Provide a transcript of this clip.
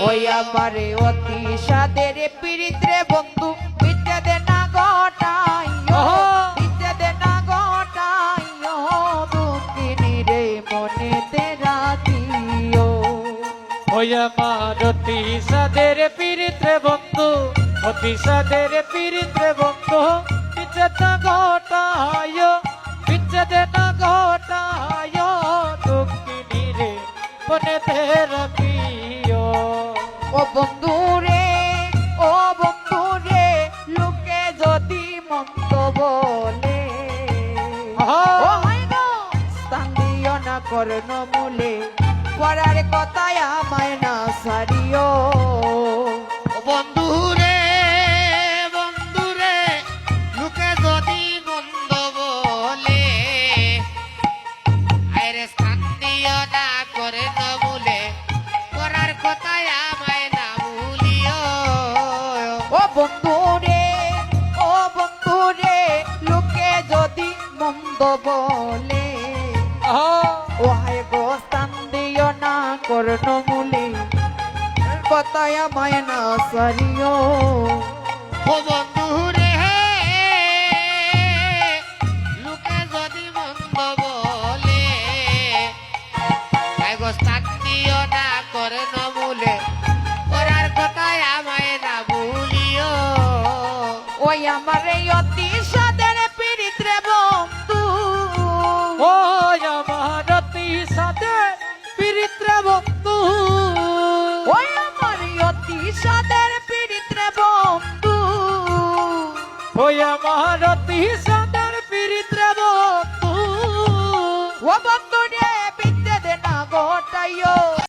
ওই আমারে অতি সাদের পীড়িত্রে বন্ধু বিচ্ছেদে না ঘটাইও বিচ্ছেদে না ঘটাইও দুঃখিনী রে মনেতে রাখিও ওই আমার অতি সাদের পীড়িত্রে বন্ধু অতি সাদের পীড়িত্রে বন্ধু বিচ্ছেদ না ঘটাইও বিচ্ছেদ না ঘটাইও দুঃখিনী রে মনেতে রাখিও ও বন্ধু রে লোকে যদি মন্দ বলে ও হাইনো স্থান দিও না কর্ণ মূলে পড়ার কথায় আমায় না সারিও বন্ধুরে লোকে যদি মন্দ বলে আরে স্থান দিও না করে নমুলে করার কথায় আমায় না ভুলিও ও বন্ধু রে লোকে যদি মন্দ বলে ও হায় গো স্থান দিও না কর্ণ মূলে কথায় আমায় না সারিও ও বন্ধুরে লোকে যদি মন্দ বলে আই গো স্থান দিও না করে নমুলে করার কথায় আমায় না ভুলিও ওই আমার এই অতি সাদের পীড়িত্রে বন্ধু ওই আমার অতি সাদের পীড়িত্রে বন্ধু ওই আমার এই অতি সাদের পীড়িত্রে বন্ধু ওই আমার অতি